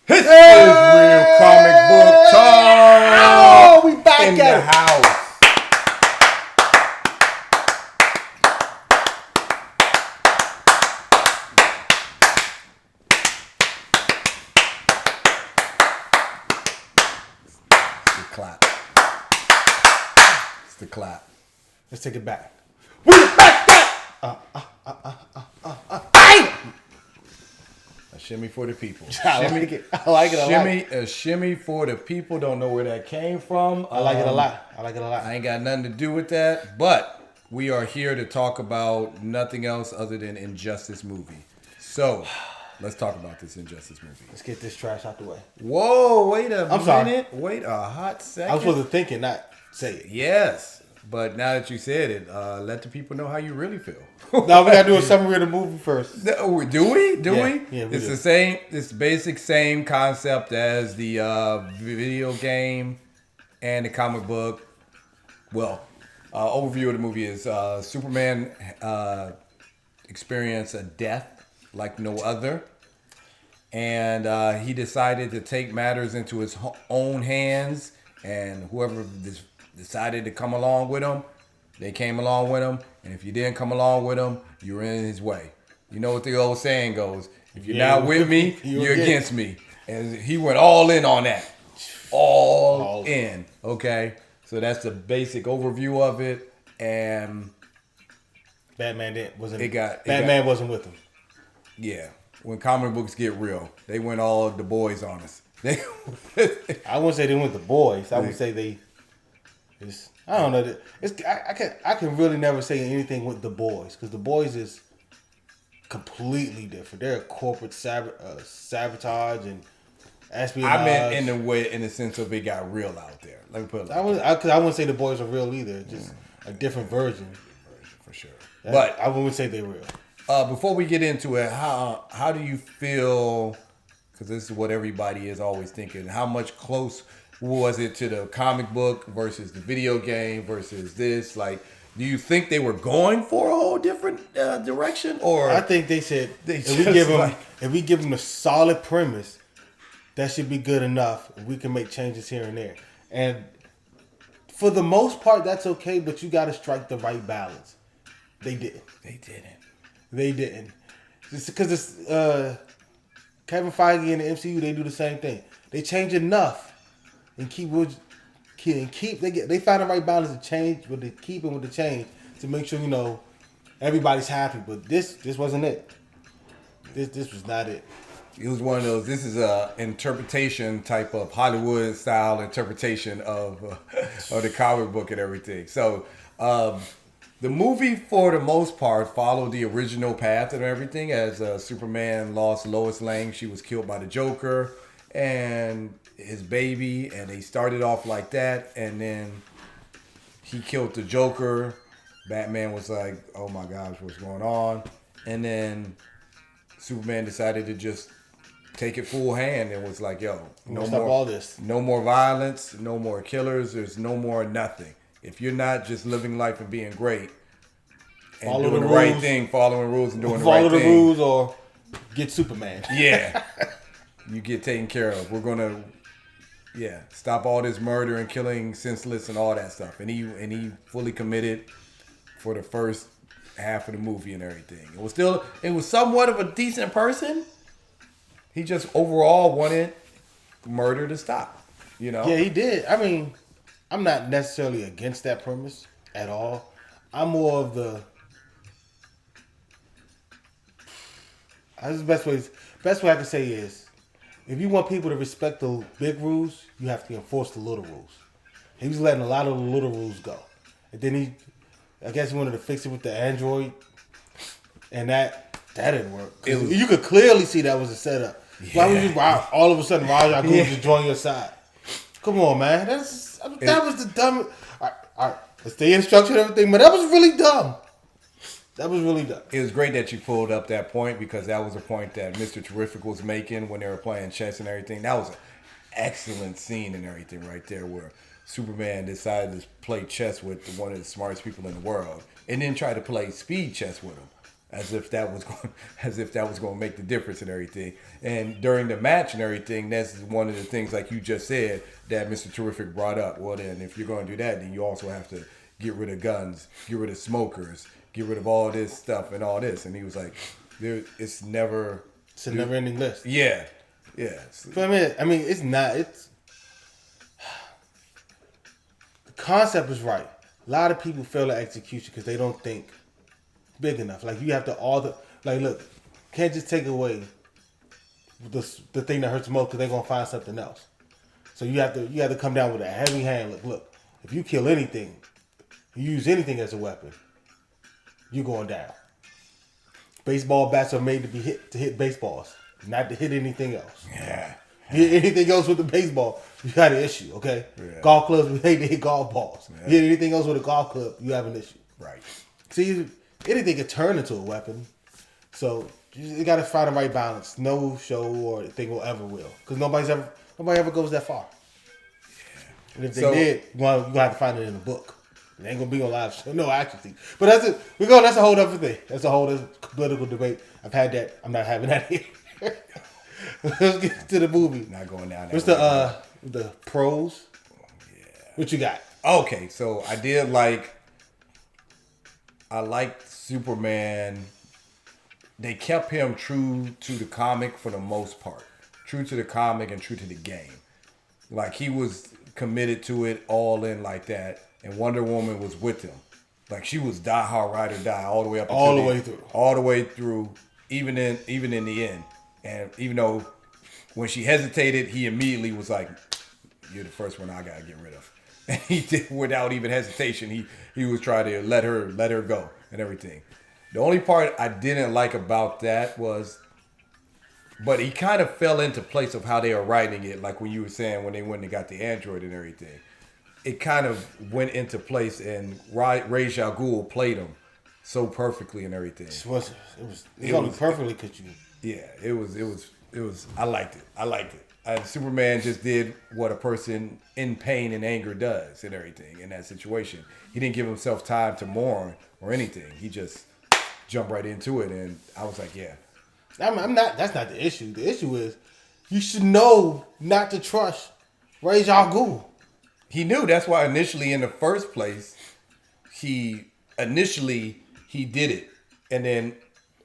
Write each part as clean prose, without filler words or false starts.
This is real comic book talk. Oh, we back in at the it. house. It's the clap. It's the clap. Let's take it back. We're back A shimmy for the people. I like it. I like it a lot. A shimmy for the people. Don't know where that came from. I like it a lot. I like it a lot. I ain't got nothing to do with that, but we are here to talk about nothing else other than Injustice movie. So, let's talk about this Injustice movie. Let's get this trash out the way. Whoa, wait a I'm sorry. minute. Wait a hot second. I was supposed to think and not say it. Yes, but now that you said it, let the people know how you really feel. No, we gotta do a summary of the movie first. Do we? Do we? Yeah, we It's do. the same. It's basic same concept as the video game and the comic book. Well, overview of the movie is Superman experienced a death like no other, and he decided to take matters into his own hands. And whoever decided to come along with him, they came along with him. And if you didn't come along with him, you were in his way. You know what the old saying goes: if you're not with me, you're against me. And he went all in on that. All in. Okay. So that's the basic overview of it. And Batman wasn't with him. Yeah. When comic books get real, they went all the boys on us. I wouldn't say they went the boys. I would say they. I don't know. I can really never say anything with the boys because the boys is completely different. They're a corporate sabotage and espionage. I meant in the sense of it got real out there. Let me put it. I wouldn't say the boys are real either. Just a different version for sure. But I wouldn't say they're real. Before we get into it, how do you feel? Because this is what everybody is always thinking. How much close was it to the comic book versus the video game versus this? Like, do you think they were going for a whole different direction? Or I think they said if we give them a solid premise, that should be good enough. We can make changes here and there. And for the most part, that's okay, but you got to strike the right balance. They didn't. They didn't. Just because it's Kevin Feige and the MCU, they do the same thing. They change enough and they find the right balance to change with the keeping with the change to make sure everybody's happy. But this wasn't it. This was not it. It was one of those. This is a interpretation type of Hollywood style interpretation of the comic book and everything. So the movie, for the most part, followed the original path and everything. As Superman lost Lois Lane, she was killed by the Joker and his baby, and they started off like that. And then he killed the Joker. Batman was like, "Oh my gosh, what's going on?" And then Superman decided to just take it full hand and was like, "Yo, no more violence, no more killers. There's no more nothing. If you're not just living life and being great and doing the right thing, following rules and doing the right thing, follow the rules or get Superman." Yeah, you get taken care of. We're gonna, stop all this murder and killing, senseless, and all that stuff. And he fully committed for the first half of the movie and everything. It was somewhat of a decent person. He just overall wanted murder to stop. Yeah, he did. I mean, I'm not necessarily against that premise at all. I'm more of the best way I can say is, if you want people to respect the big rules, you have to enforce the little rules. He was letting a lot of the little rules go. And then I guess he wanted to fix it with the android. And that didn't work. You could clearly see that was a setup. Yeah. Why would you all of a sudden Raja Ghul just join your side? Come on, man. That was the dumb. All right. Let's stay in structure and everything, but that was really dumb. That was really dumb. It was great that you pulled up that point because that was a point that Mr. Terrific was making when they were playing chess and everything. That was an excellent scene and everything right there where Superman decided to play chess with one of the smartest people in the world and then try to play speed chess with him. as if that was going, as if that was going to make the difference and everything. And during the match and everything, that's one of the things, like you just said, that Mr. Terrific brought up. Well, then if you're going to do that, then you also have to get rid of guns, get rid of smokers, get rid of all this stuff and all this. And he was like, it's never. It's a never-ending list. Yeah, yeah. But I mean, it's not. It's the concept is right. A lot of people fail at execution because they don't think big enough. Like you have to look, can't just take away the thing that hurts most because they're gonna find something else. So you have to come down with a heavy hand. Look, if you kill anything, you use anything as a weapon, you're going down. Baseball bats are made to hit baseballs, not to hit anything else. Yeah. Hit anything else with the baseball, you got an issue, okay? Yeah. Golf clubs, we hate to hit golf balls. Yeah. Hit anything else with a golf club, you have an issue. Right. See, anything can turn into a weapon. So you got to find the right balance. No show or thing will ever will. Because nobody ever goes that far. Yeah. And if they did, you're going to have to find it in a book. It ain't gonna be on live show. No, actually. But that's it. That's a whole other thing. That's a whole other political debate. I've had that. I'm not having that here. Let's get to the movie. Not going down there. What's the pros? Yeah. What you got? Okay, so I liked Superman. They kept him true to the comic for the most part. True to the comic and true to the game. Like he was committed to it all in like that. And Wonder Woman was with him. Like she was die hard, ride or die all the way up all the way through. All the way through, even in the end. And even though when she hesitated, he immediately was like, "You're the first one I gotta get rid of." And he did without even hesitation. He was trying to let her go and everything. The only part I didn't like about that was, but he kind of fell into place of how they were writing it. Like when you were saying when they went and got the android and everything. It kind of went into place, and Ra's al Ghul played him so perfectly and everything. It was only perfectly because you. Yeah, it was. I liked it. And Superman just did what a person in pain and anger does and everything in that situation. He didn't give himself time to mourn or anything. He just jumped right into it, and I was like, yeah. I'm not. That's not the issue. The issue is you should know not to trust Ra's al Ghul. He knew. That's why initially in the first place, he did it. And then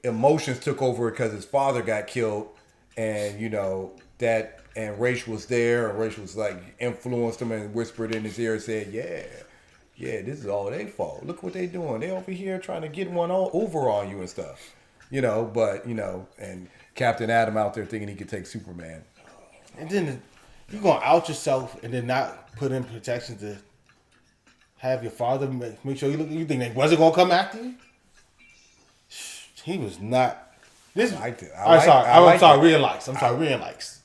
emotions took over because his father got killed. And, and Ra's was there. And Ra's was like influenced him and whispered in his ear and said, yeah, this is all their fault. Look what they doing. They over here trying to get one all over on you and stuff. And Captain Adam out there thinking he could take Superman. And then you're going to out yourself and then not put in protection to have your father make sure you think they wasn't going to come after you? He was not. I liked it. I'm sorry, real likes.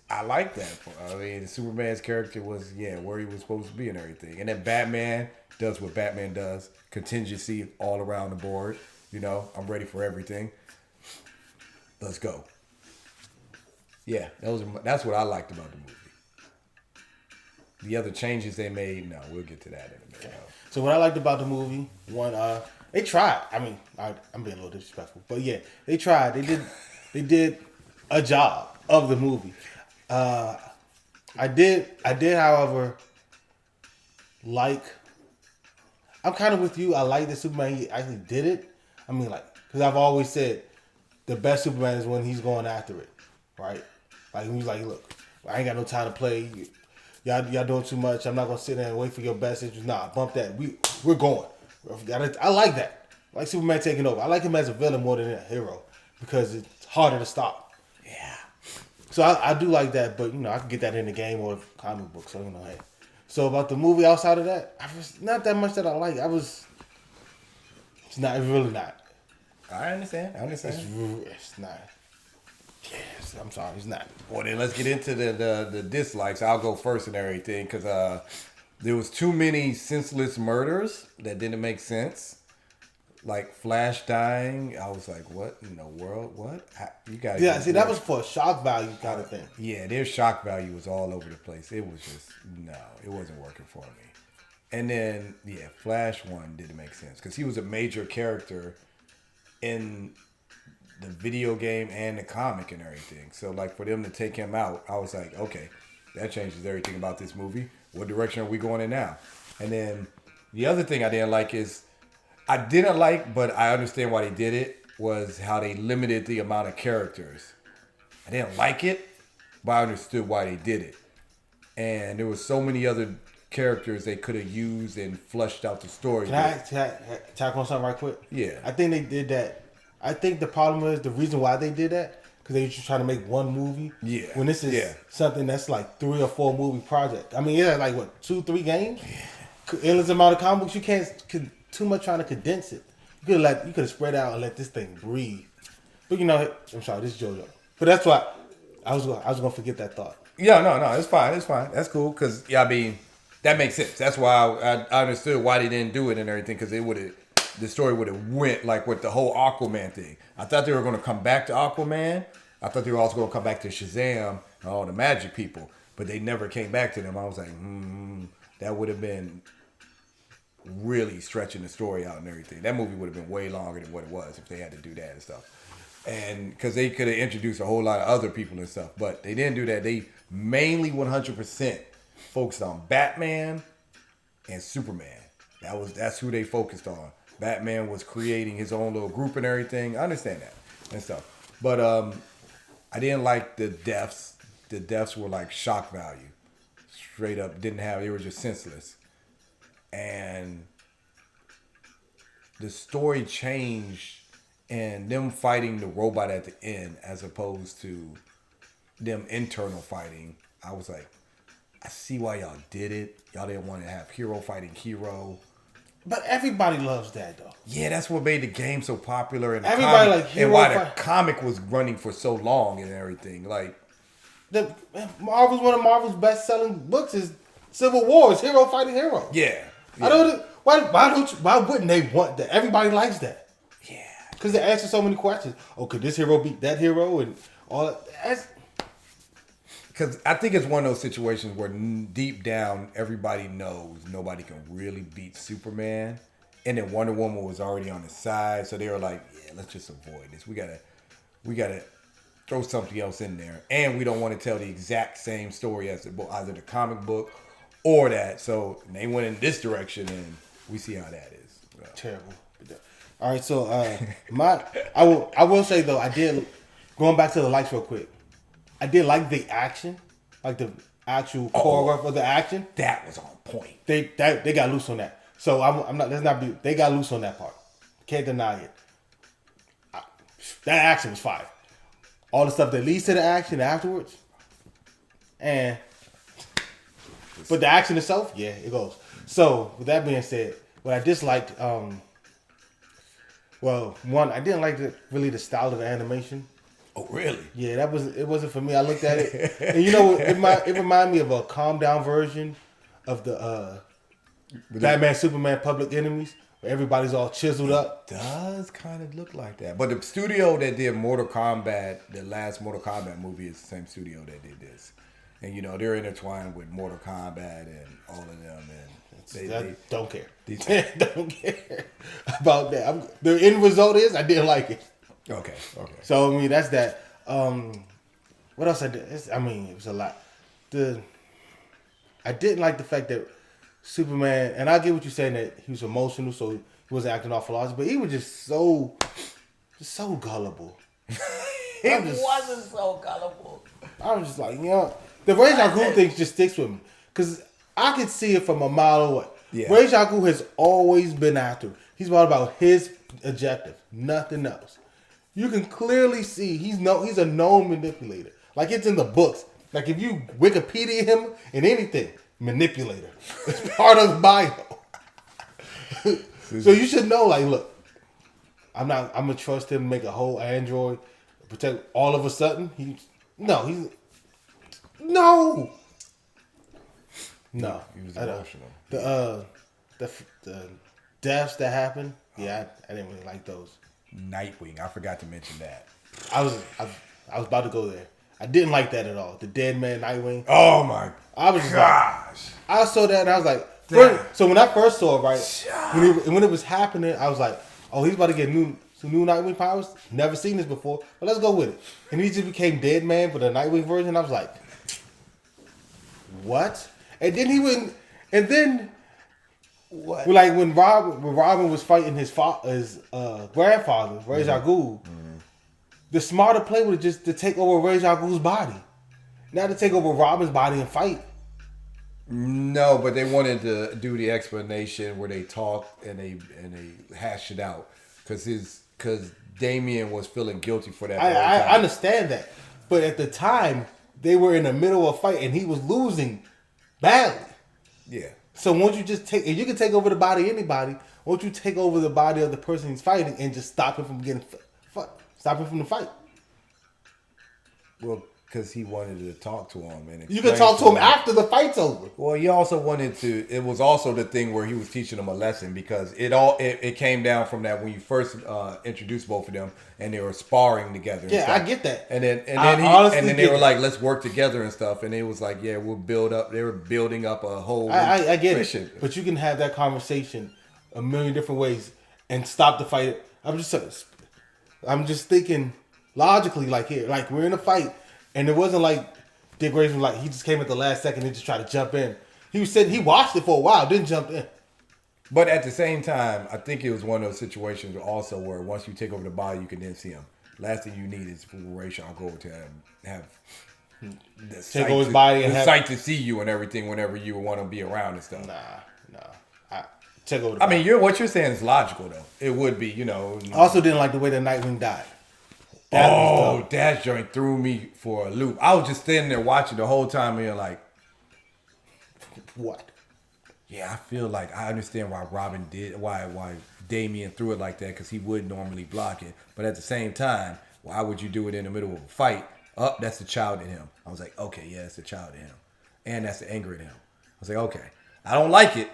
I like that. I mean, Superman's character was, where he was supposed to be and everything. And then Batman does what Batman does. Contingency all around the board. I'm ready for everything. Let's go. Yeah, that's what I liked about the movie. The other changes they made, no, we'll get to that in a minute. Okay. So what I liked about the movie, one, they tried. I mean, I'm being a little disrespectful, but yeah, they tried. They did a job of the movie. I did, however, I'm kind of with you. I like that Superman he actually did it. I mean, because I've always said the best Superman is when he's going after it, right? Like he's like, look, I ain't got no time to play. Y'all doing too much. I'm not gonna sit there and wait for your best interest. Nah, bump that. We're going. I like that. I like Superman taking over. I like him as a villain more than a hero because it's harder to stop. Yeah. So I do like that, but I can get that in the game or comic book. So hey. So about the movie outside of that, I was not that much that I like. It's really not. I understand. It's not. Yes, I'm sorry, it's not. Well, then let's get into the dislikes. I'll go first and everything because there was too many senseless murders that didn't make sense. Like Flash dying, I was like, "What in the world? What you got?" Yeah, see, that was for a shock value kind of thing. Yeah, their shock value was all over the place. It was just it wasn't working for me. And then Flash one didn't make sense because he was a major character in the video game and the comic and everything. So like for them to take him out, I was like, okay, that changes everything about this movie. What direction are we going in now? And then the other thing I didn't like is I didn't like, but I understand why they did it, was how they limited the amount of characters. I didn't like it, but I understood why they did it. And there was so many other characters they could have used and flushed out the story. Can I tack on something right quick? Yeah. I think they did that. I think the problem is the reason why they did that because they were just trying to make one movie. Yeah. When this is something that's like 3 or 4 movie project. I mean, like what 2, 3 games? Yeah. Endless amount of comic books. You can't too much trying to condense it. You could have spread out and let this thing breathe. But you know, I'm sorry, this is JoJo. But that's why I was gonna forget that thought. Yeah, no, it's fine. It's fine. That's cool because I mean that makes sense. That's why I understood why they didn't do it and everything because the story would have went like with the whole Aquaman thing. I thought they were going to come back to Aquaman. I thought they were also going to come back to Shazam and all the magic people, but they never came back to them. I was like, that would have been really stretching the story out and everything. That movie would have been way longer than what it was if they had to do that and stuff. And because they could have introduced a whole lot of other people and stuff, but they didn't do that. They mainly 100% focused on Batman and Superman. That's who they focused on. Batman was creating his own little group and everything. I understand that and stuff, but I didn't like the deaths. The deaths were like shock value, straight up. They were just senseless, and the story changed. And them fighting the robot at the end as opposed to them internal fighting. I was like, I see why y'all did it. Y'all didn't want to have hero fighting hero. But everybody loves that though. Yeah, that's what made the game so popular. And everybody like hero and why the comic was running for so long and everything. Like one of Marvel's best-selling books is Civil War. It's hero fighting hero. Yeah. I don't. Why wouldn't they want that? Everybody likes that. Because they answer so many questions. Oh, could this hero beat that hero and all that? Because I think it's one of those situations where deep down everybody knows nobody can really beat Superman, and then Wonder Woman was already on the side, so they were like, "Yeah, let's just avoid this. We gotta throw something else in there, and we don't want to tell the exact same story as either the comic book or that." So they went in this direction, and we see how that is. Terrible. All right, so I will say though going back to the lights real quick. I did like the action, like the actual choreography of the action. That was on point. They got loose on that. So I'm not. Let's not be. They got loose on that part. Can't deny it. That action was fire. All the stuff that leads to the action afterwards, but the action itself, yeah, it goes. So with that being said, what I disliked. Well, one, I didn't like the style of the animation. Oh, really? Yeah, it wasn't for me. I looked at it, and you know, it reminded me of a calm down version of the Batman Superman Public Enemies, where everybody's all chiseled up. It does kind of look like that, but the studio that did Mortal Kombat, the last Mortal Kombat movie, is the same studio that did this, and you know they're intertwined with Mortal Kombat and all of them, and. They don't care. Don't care about that. The end result is I didn't like it. Okay. So I mean that's that. What else I did? It was a lot. I didn't like the fact that Superman, and I get what you're saying that he was emotional, so he wasn't acting off philosophy, but he was just so gullible. He wasn't so gullible. I was just like, you know, the Ra's al Ghul thing just sticks with me because I could see it from a mile away. Yeah. Ra's al Ghul has always been after. He's all about his objective, nothing else. You can clearly see he's a known manipulator. Like it's in the books. Like if you Wikipedia him in anything, manipulator. It's part of the bio. So you should know, like, look, I'm gonna trust him to make a whole android, protect all of a sudden. No. He was emotional. The deaths that happened, I didn't really like those. Nightwing, I forgot to mention that. I was about to go there. I didn't like that at all. The dead man Nightwing. Oh my! I was just gosh. I saw that and I was like, so when I first saw it, right, when it was happening, I was like, oh, he's about to get new some new Nightwing powers. Never seen this before, but let's go with it. And he just became Dead Man for the Nightwing version. I was like, what? And then he went, and then What? like when Robin was fighting his grandfather, Ra's al Ghul, the smarter play was just to take over Ra's al Ghul's body, not to take over Robin's body and fight. No, but they wanted to do the explanation where they talked and they hashed it out because Damien was feeling guilty for that. I understand that, but at the time they were in the middle of a fight and he was losing badly. Yeah. So won't you just if you can take over the body of anybody, won't you take over the body of the person he's fighting and just stop him from getting stop him from the fight? Well, because he wanted to talk to him and you can talk to him after the fight's over. Well, he also wanted to. It was also the thing where he was teaching them a lesson because it came down from that when you first introduced both of them and they were sparring together. Yeah, I get that. And then they were like, let's work together and stuff. And it was like, yeah, we'll build up. They were building up a whole. I get it, but you can have that conversation a million different ways and stop the fight. I'm just thinking logically, like here, like we're in a fight. And it wasn't like Dick Grayson was like he just came at the last second and just tried to jump in. He was sitting, he watched it for a while, didn't jump in. But at the same time, I think it was one of those situations also where once you take over the body, you can then see him. Last thing you need is for Ra's al Ghul to have the take over his body and the have sight to see you and everything whenever you want to be around and stuff. Nah. Take over the body. I mean, what you're saying is logical though. It would be, I also didn't like the way the Nightwing died. That joint threw me for a loop. I was just standing there watching the whole time and you're like, what? Yeah, I feel like I understand why Robin did, why Damien threw it like that because he would normally block it. But at the same time, why would you do it in the middle of a fight? That's the child in him. I was like, okay, yeah, that's the child in him. And that's the anger in him. I was like, okay. I don't like it.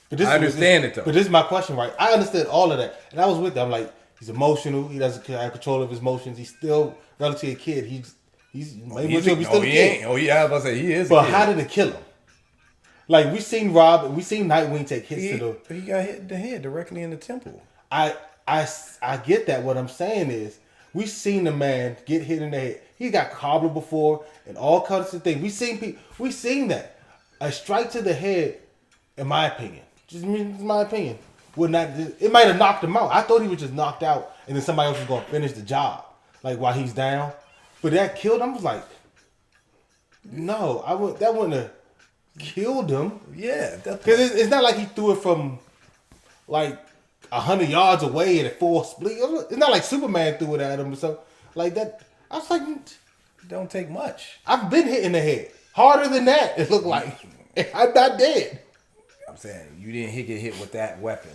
But I understand it though. But this is my question, right? I understood all of that. And I was with them. I'm like, he's emotional. He doesn't have control of his emotions. He's still relatively a kid. He's still a kid. Oh yeah, I was about to say he is. But how did it kill him? Like we seen Nightwing take hits to the. He got hit in the head directly in the temple. I get that. What I'm saying is we seen the man get hit in the head. He got cobbler before and all kinds of things. We seen that. A strike to the head, in my opinion, my opinion. It might have knocked him out. I thought he was just knocked out and then somebody else was going to finish the job, like while he's down. But that killed him. I was like, no, that wouldn't have killed him. Yeah, because it's not like he threw it from like 100 yards away and it full split. It's not like Superman threw it at him or something like that. I was like, don't take much. I've been hit in the head harder than that. It looked like I'm not dead. I'm saying you didn't get hit with that weapon.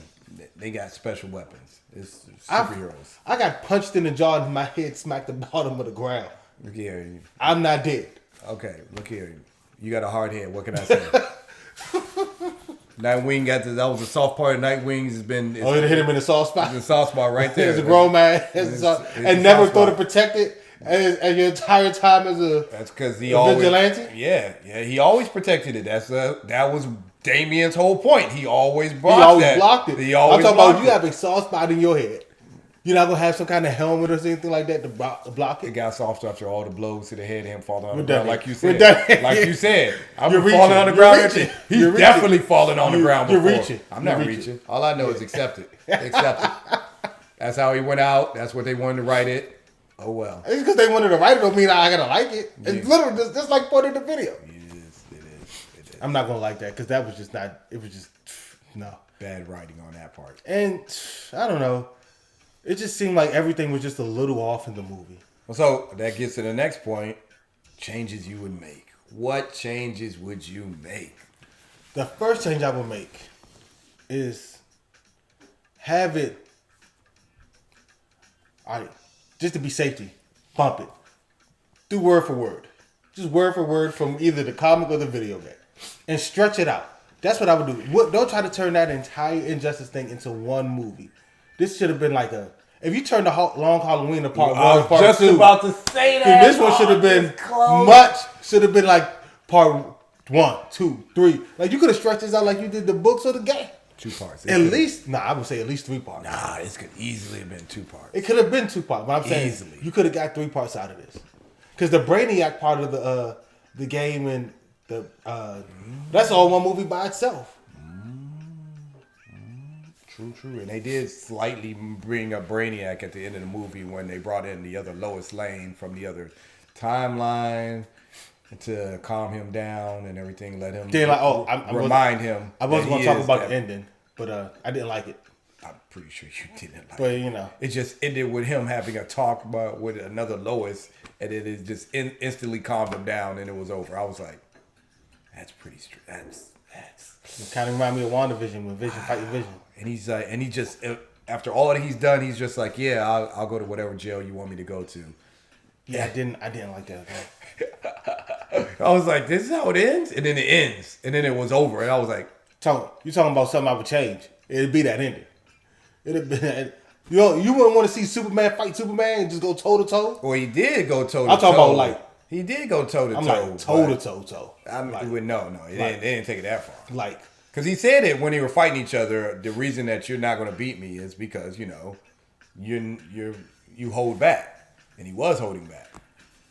They got special weapons. It's superheroes. I got punched in the jaw and my head smacked the bottom of the ground. Look here. I'm not dead. Okay, look here. You got a hard head. What can I say? Nightwing that was a soft part of Nightwing's has been. It hit him in the soft spot. The soft spot right there. As a grown man, and never thought to protect it as your entire time as a. That's because he always vigilante. Yeah, he always protected it. That was Damien's whole point. He always blocked it. I'm talking about you have a soft spot in your head. You're not gonna have some kind of helmet or anything like that to block it. It got soft after all the blows to the head and him falling on the ground, like you said. I'm falling on the ground. He's definitely falling on the ground before. You're reaching. I'm not reaching. All I know is accept it. Accept it. That's how he went out. That's what they wanted to write it. Oh well. It's because they wanted to write it don't mean I gotta like it. It's literally just like part of the video. It is. I'm not gonna like that because that was just not. It was just no bad writing on that part. And I don't know. It just seemed like everything was just a little off in the movie. So that gets to the next point. Changes you would make. What changes would you make? The first change I would make is have it. All right, just to be safety, bump it. Do word for word. Just word for word from either the comic or the video game. And stretch it out. That's what I would do. Don't try to turn that entire Injustice thing into one movie. This should have been like if you turn the Long Halloween to part 1, part 2. I was just about to say that. This one should have been should have been like part 1, 2, 3. Like you could have stretched this out like you did the books or the game. 2 parts. At least, I would say at least 3 parts. Nah, this could easily have been 2 parts. It could have been 2 parts, but I'm saying Easily. you could have got 3 parts out of this. Because the Brainiac part of the game and the that's all one movie by itself. True. And they did slightly bring up Brainiac at the end of the movie when they brought in the other Lois Lane from the other timeline to calm him down and everything. Let him remind him. I wasn't going to talk about the ending, but I didn't like it. I'm pretty sure you didn't like it. But, you know. It just ended with him having a talk with another Lois, and it just instantly calmed him down, and it was over. I was like, that's pretty straight. That's It kind of reminded me of WandaVision when Vision fighting Vision. And he's like, and he just, after all that he's done, he's just like, yeah, I'll go to whatever jail you want me to go to. Yeah, I didn't like that. I was like, this is how it ends? And then it ends. And then it was over. And I was like, you talking about something I would change. It'd be that ending. It'd be that. You wouldn't want to see Superman fight Superman and just go toe to toe? Well, he did go toe to toe. I'm talking about like. He did go toe to toe. I'm like toe to toe. No. They didn't take it that far. Like. Because he said it when they were fighting each other. The reason that you're not going to beat me is because, you hold back. And he was holding back.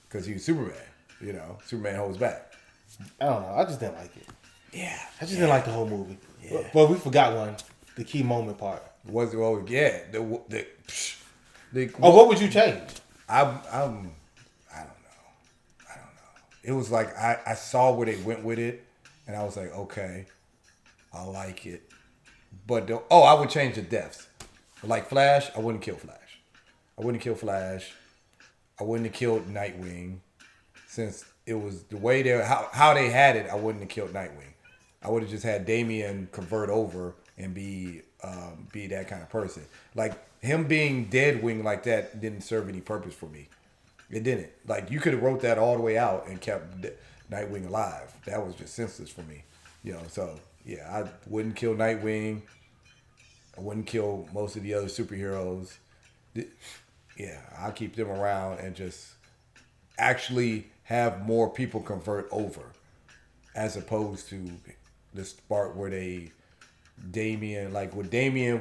Because he was Superman. Superman holds back. I don't know. I just didn't like it. Yeah. I just didn't like the whole movie. Yeah. But we forgot one. The key moment part. What would you change? I don't know. It was like I saw where they went with it, and I was like, okay, I like it. But I would change the deaths. Like Flash, I wouldn't kill Flash. I wouldn't have killed Nightwing, since it was the way how they had it. I wouldn't have killed Nightwing. I would have just had Damian convert over and be that kind of person. Like him being Deadwing like that didn't serve any purpose for me. It didn't. Like you could have wrote that all the way out and kept Nightwing alive. That was just senseless for me. So yeah, I wouldn't kill Nightwing. I wouldn't kill most of the other superheroes. Yeah, I'll keep them around and just actually have more people convert over, as opposed to this part where Damian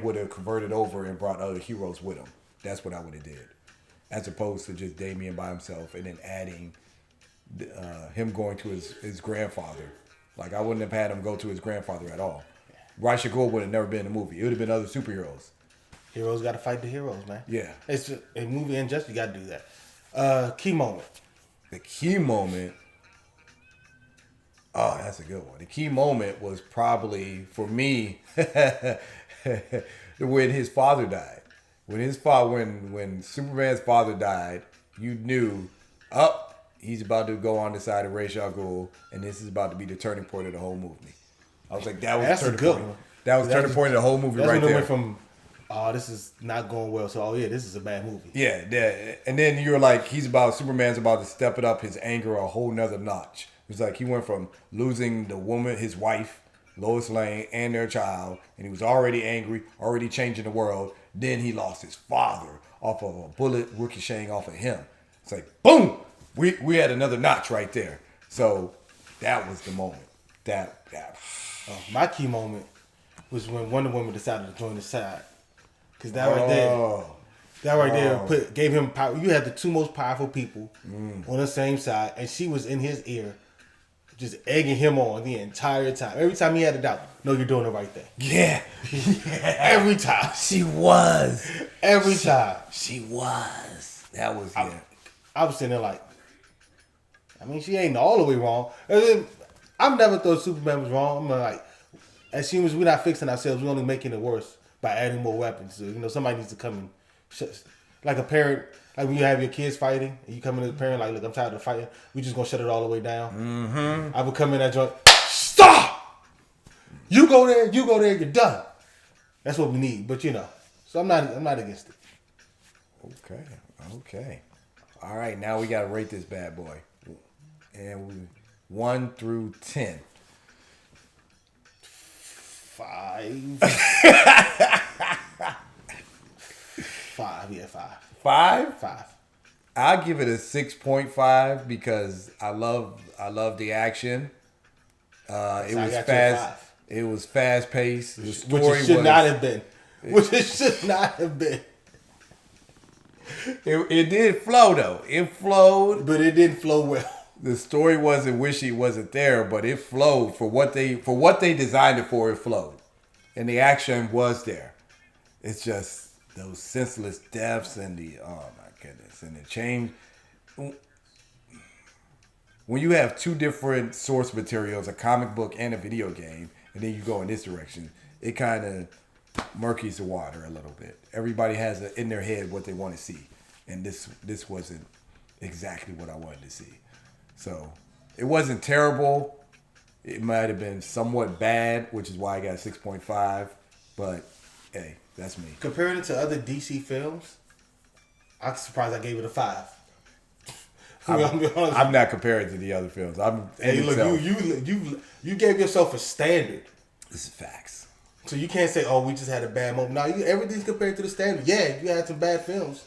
would have converted over and brought other heroes with him. That's what I would have did, as opposed to just Damian by himself and then adding him going to his grandfather. Like I wouldn't have had him go to his grandfather at all. Ra's al Ghul would have never been in the movie. It would have been other superheroes. Heroes got to fight the heroes, man. Yeah, it's just, a movie and just you got to do that. Key moment. The key moment. Oh, that's a good one. The key moment was probably for me when his father died. When Superman's father died, you knew, he's about to go on the side of Ra's al Ghul, and this is about to be the turning point of the whole movie. I was like, that was that's turning a good point. one. That was turning point of the whole movie right there. Went from, this is not going well, so this is a bad movie. Yeah, and then you're like, Superman's about to step it up his anger a whole nother notch. It's like he went from losing the woman, his wife, Lois Lane, and their child, and he was already angry, already changing the world. Then he lost his father off of a bullet ricocheting off of him. It's like, boom! We had another notch right there. So that was the moment. My key moment was when Wonder Woman decided to join the side. Because that right there gave him power. You had the two most powerful people on the same side, and she was in his ear, just egging him on the entire time. Every time he had a doubt, no, you're doing the right thing. Yeah. Every time. She was. Every time. She was. That was, I was sitting there like, she ain't all the way wrong. I've never thought Superman was wrong. I'm like, as humans, we're not fixing ourselves. We're only making it worse by adding more weapons. So, somebody needs to come and like a parent, like when you have your kids fighting and you come in as a parent, like, look, I'm tired of fighting. We just gonna shut it all the way down. Mm-hmm. I would come in that joint, stop! You go there, you're done. That's what we need. But so I'm not against it. Okay. All right, now we gotta rate this bad boy. And 1 through 10. 5. 5, yeah, 5. 5? 5. I'll give it a 6.5 because I love the action. It was fast. It was fast paced. The Which story it should was not have been. Which it should not have been. It did flow though. It flowed, but it didn't flow well. The story wasn't wishy, wasn't there, but it flowed for what they designed it for. It flowed, and the action was there. It's just those senseless deaths and the oh my goodness, and the change. When you have two different source materials, a comic book and a video game, and then you go in this direction, it kind of murkies the water a little bit. Everybody has in their head what they want to see, and this wasn't exactly what I wanted to see. So it wasn't terrible. It might have been somewhat bad, which is why I got 6.5. But hey, that's me. Comparing it to other DC films, I'm surprised I gave it a 5. I'm not comparing to the other films. Hey, look, you gave yourself a standard. This is facts. So you can't say, "Oh, we just had a bad moment." No, everything's compared to the standard. Yeah, you had some bad films.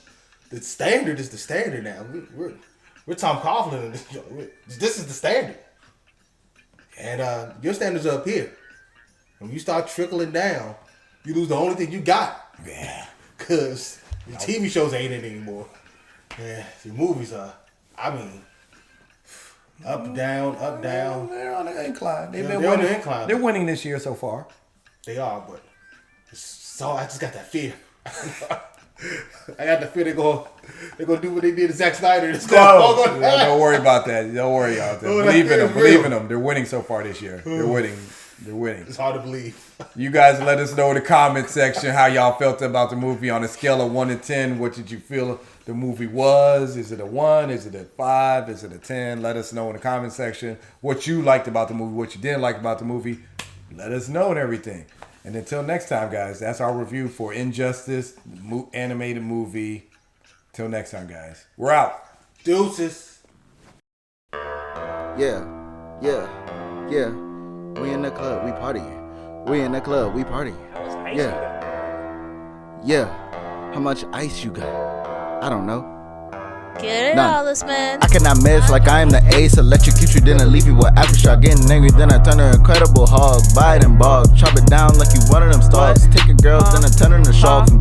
The standard is the standard now. We're Tom Coughlin in this joint. This is the standard, and your standards are up here. And when you start trickling down, you lose the only thing you got. Yeah, because the TV shows ain't it anymore. Yeah, the movies are. I mean, up, down, up, down. They're on the incline. They're on the incline. They're winning this year so far. They are, but I just got that fear. I got the fear they're gonna do what they did to Zack Snyder. Don't worry about that. Don't worry about that. Believe in them. They're winning so far this year. They're winning. It's hard to believe. You guys let us know in the comment section how y'all felt about the movie on a scale of 1 to 10. What did you feel the movie was? Is it a 1? Is it a 5? Is it a 10? Let us know in the comment section what you liked about the movie, what you didn't like about the movie. Let us know and everything. And until next time, guys, that's our review for Injustice, animated movie. Till next time, guys. We're out. Deuces. Yeah. We in the club, we partying. We in the club, we partying. Yeah. How much ice you got? I don't know. Get it all, this man. I cannot miss like I am the ace. Electrocute you, then I leave you with aftershock. Getting angry, then I turn her Incredible Hulk. Bite and bog. Chop it down like you one of them stalks. Take a girl, then I turn her into sharks.